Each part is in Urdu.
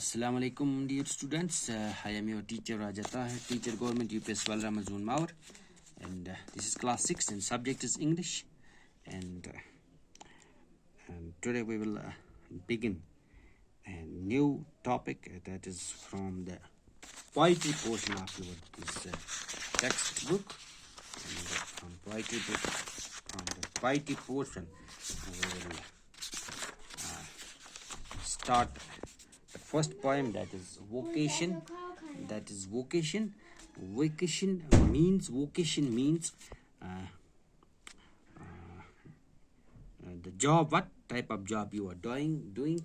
Assalamu alaikum dear students. I am your teacher Raja Tahir, teacher government UPS Walra Mazun Maur, and this is class 6 and subject is English, and today we will begin a new topic that is from the poetry portion of your this textbook, and from poetry book, from the poetry portion we will start the first poem, that is vocation. Vocation means the job, what type of job you are doing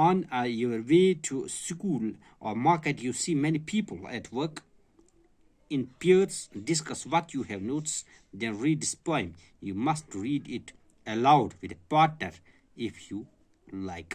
On your way to school or market, you see many people at work. In peers, discuss what you have noticed, then read this poem. You must read it aloud with a partner if you like.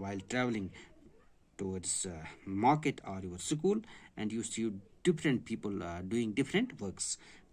while traveling towards market or your school, and you see different people doing different works.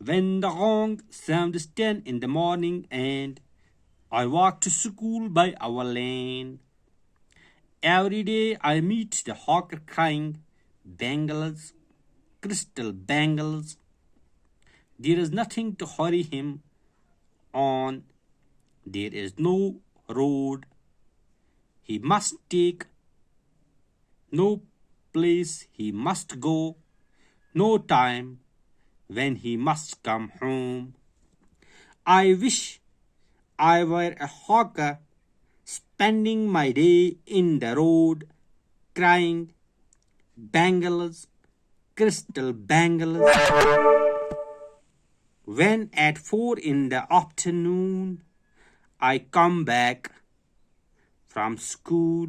When the gong sounds 10 in the morning and I walk to school by our lane, every day I meet the hawker crying, bangles, crystal bangles. There is nothing to hurry him on. There is no road he must take, no place he must go, no time when he must come home. I wish I were a hawker, spending my day in the road, crying, bangles, crystal bangles. When at 4 in the afternoon I come back from school.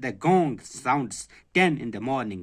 the gong sounds 10 in the morning,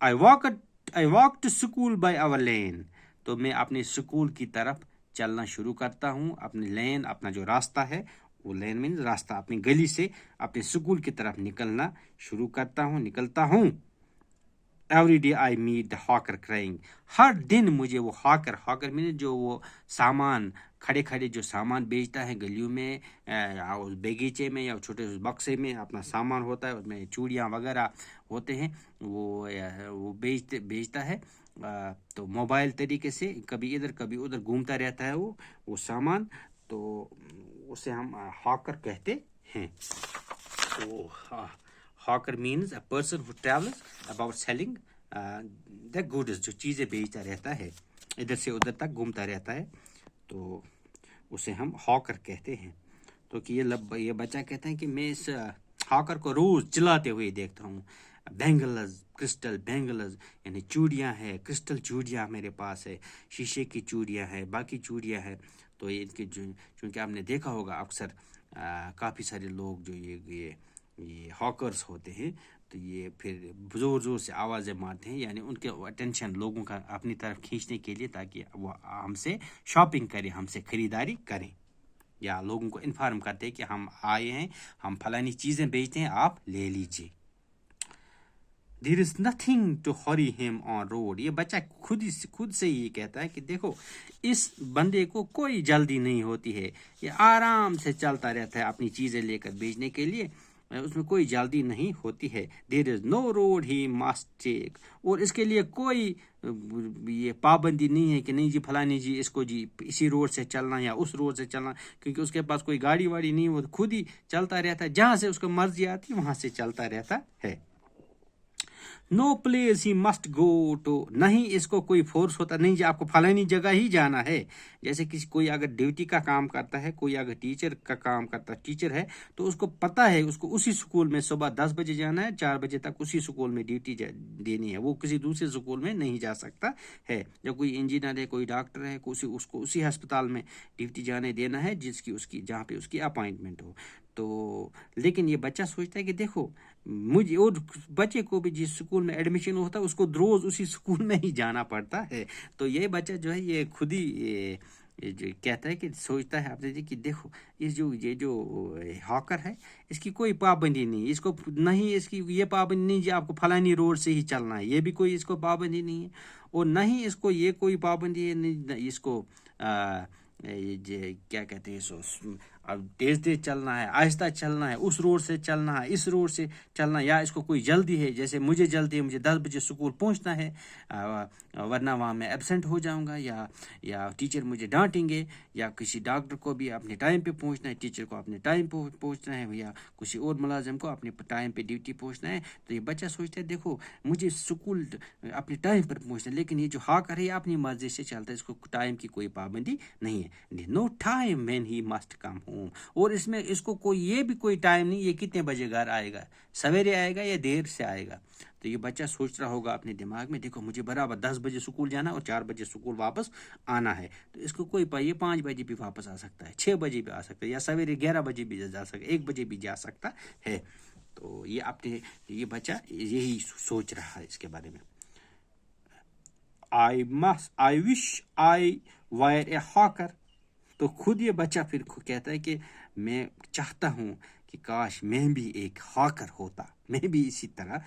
I walk I walk to school by our lane. تو میں اپنے اسکول کی طرف چلنا شروع کرتا ہوں. اپنی لین, اپنا جو راستہ ہے, وہ لین مینز راستہ, اپنی گلی سے اپنے اسکول کی طرف نکلتا ہوں. Every day I meet the hawker crying. ہر دن مجھے وہ ہاکر میں جو وہ سامان کھڑے جو سامان بیچتا ہے گلیوں میں, اس باغیچے میں یا چھوٹے بکسے میں اپنا سامان ہوتا ہے, اس میں چوڑیاں وغیرہ ہوتے ہیں, وہ بیچتا ہے. تو موبائل طریقے سے کبھی ادھر کبھی ادھر گھومتا رہتا ہے وہ سامان, تو اسے ہم ہاکر کہتے ہیں. تو hawker means a person who travels about selling the goods, جو چیزیں بیچتا رہتا ہے, ادھر سے ادھر تک گھومتا رہتا ہے, تو اسے ہم ہاکر کہتے ہیں. تو کہ یہ بچہ کہتا ہے کہ میں اس ہاکر کو روز چلاتے ہوئے دیکھتا ہوں. بینگلز, کرسٹل بینگلز یعنی چوڑیاں ہیں, کرسٹل چوڑیاں میرے پاس ہے, شیشے کی چوڑیاں ہیں, باقی چوڑیاں ہیں. تو ان کی چونکہ آپ نے دیکھا ہوگا اکثر کافی سارے لوگ جو یہ ہاکرز ہوتے ہیں, تو یہ پھر زور زور سے آوازیں مارتے ہیں, یعنی ان کے اٹینشن لوگوں کا اپنی طرف کھینچنے کے لیے, تاکہ وہ ہم سے شاپنگ کریں, ہم سے خریداری کریں, یا لوگوں کو انفارم کرتے ہیں کہ ہم آئے ہیں, ہم فلانی چیزیں بیچتے ہیں, آپ لے لیجیے. There is nothing to hurry him on road. یہ بچہ خود سے یہ کہتا ہے کہ دیکھو اس بندے کو کوئی جلدی نہیں ہوتی ہے, یہ آرام سے چلتا رہتا ہے اپنی چیزیں لے کر بیچنے کے لیے, اس میں کوئی جلدی نہیں ہوتی ہے. There is no road he must take. اور اس کے لیے کوئی یہ پابندی نہیں ہے کہ نہیں جی فلانی جی اس کو جی اسی روڈ سے چلنا یا اس روڈ سے چلنا, کیونکہ اس کے پاس کوئی گاڑی واڑی نہیں, وہ خود ہی چلتا رہتا ہے, جہاں سے اس کو مرضی آتی وہاں سے چلتا رہتا ہے. No place he must go to. نہیں اس کو کوئی فورس ہوتا نہیں جی آپ کو فلانی جگہ ہی جانا ہے. جیسے کوئی اگر ڈیوٹی کا کام کرتا ہے, کوئی اگر ٹیچر کا کام کرتا ہے, ٹیچر ہے, تو اس کو پتہ ہے اس کو اسی سکول میں صبح 10 بجے جانا ہے, 4 بجے تک اسی سکول میں ڈیوٹی دینی ہے, وہ کسی دوسرے سکول میں نہیں جا سکتا ہے. جب کوئی انجینئر ہے, کوئی ڈاکٹر ہے, اس کو اسی ہسپتال میں ڈیوٹی جانے دینا ہے جہاں پہ اس کی اپائنٹمنٹ ہو. تو لیکن یہ بچہ سوچتا ہے کہ دیکھو مجھے اور بچے کو بھی جس سکول میں ایڈمیشن ہوتا ہے اس کو روز اسی سکول میں ہی جانا پڑتا ہے. تو یہ بچہ جو ہے یہ خود ہی جو کہتا ہے کہ سوچتا ہے اپنے کہ دیکھو یہ جو ہاکر ہے اس کی کوئی پابندی نہیں, اس کو نہیں اس کی یہ پابندی نہیں جی آپ کو فلانی روڈ سے ہی چلنا ہے, یہ بھی کوئی اس کو پابندی نہیں ہے, اور نہ ہی اس کو یہ کوئی پابندی ہے نہیں اس کو کیا کہتے ہیں اب تیز چلنا ہے, آہستہ چلنا ہے, اس روڈ سے چلنا ہے, اس روڈ سے چلنا ہے, یا اس کو کوئی جلدی ہے, جیسے مجھے جلدی ہے, مجھے 10 بجے سکول پہنچنا ہے, ورنہ وہاں میں ایبسینٹ ہو جاؤں گا, یا ٹیچر مجھے ڈانٹیں گے, یا کسی ڈاکٹر کو بھی اپنے ٹائم پہ پہنچنا ہے, ٹیچر کو اپنے ٹائم پہ پہنچنا ہے, یا کسی اور ملازم کو اپنے ٹائم پہ ڈیوٹی پہنچنا ہے. تو یہ بچہ سوچتا ہے دیکھو مجھے سکول اپنے ٹائم پر پہنچنا ہے, لیکن یہ جو ہاکر ہے اپنی مرضی سے چلتا ہے, اس کو ٹائم کی کوئی پابندی نہیں ہے. No time when he must come home. اور اس میں اس کو یہ بھی کوئی ٹائم نہیں یہ کتنے بجے گھر آئے گا, سویرے آئے گا یا دیر سے آئے گا. تو یہ بچہ سوچ رہا ہوگا اپنے دماغ میں دیکھو مجھے برابر 10 بجے سکول جانا اور 4 بجے سکول واپس آنا ہے, تو اس کو کوئی یہ 5 بجے بھی واپس آ سکتا ہے, 6 بجے بھی آ سکتا ہے, یا سویرے 11 بجے بھی جا سکتا ہے, 1 بجے بھی جا سکتا ہے. تو یہ بچہ یہی سوچ رہا ہے اس کے بارے میں. I wish I were a hawker. تو خود یہ بچہ پھر کہتا ہے کہ میں چاہتا ہوں کہ کاش میں بھی ایک ہاکر ہوتا, میں بھی اسی طرح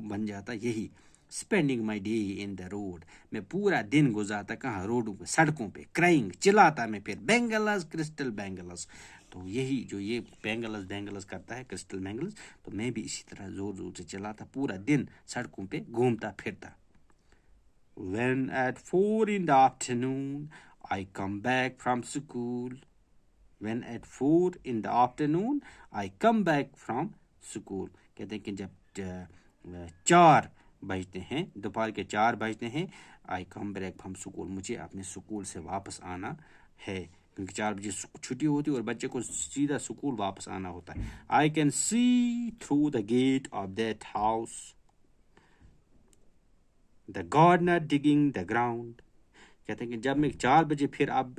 بن جاتا. یہی spending my day in the road, میں پورا دن گزارتا کہاں, روڈوں پہ, سڑکوں پہ, کرائنگ, چلاتا میں پھر بینگلز, کرسٹل بینگلز. تو یہی جو یہ بینگلز کرتا ہے, کرسٹل بینگلز, تو میں بھی اسی طرح زور زور سے چلاتا, پورا دن سڑکوں پہ گھومتا پھرتا. When at 4 in the afternoon I come back from school. When at 4 in the afternoon I come back from school. کہتے ہیں کہ جب 4 بجتے ہیں, دوپہر کے 4 بجتے ہیں, I come back from school, مجھے اپنے سکول سے واپس آنا ہے, کیونکہ 4 بجے چھٹی ہوتی ہے اور بچے کو سیدھا سکول واپس آنا ہوتا ہے. I can see through the gate of that house the gardener digging the ground. کہتے ہیں کہ جب میں 4 بجے پھر اب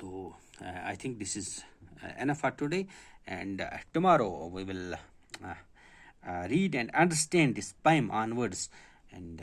So I think this is enough for today, and tomorrow we will read and understand this poem onwards, and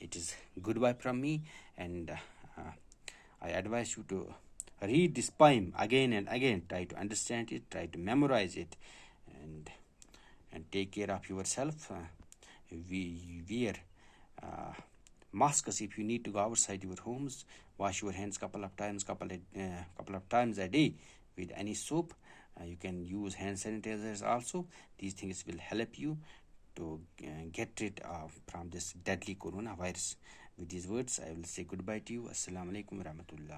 it is goodbye from me, and I advise you to read this poem again and again, try to understand it, try to memorize it, and take care of yourself. We wear masks if you need to go outside your homes. Wash your hands couple of times a day with any soap. You can use hand sanitizers also. These things will help you to get rid of from this deadly coronavirus. With these words, I will say goodbye to you. Assalamu alaikum warahmatullah.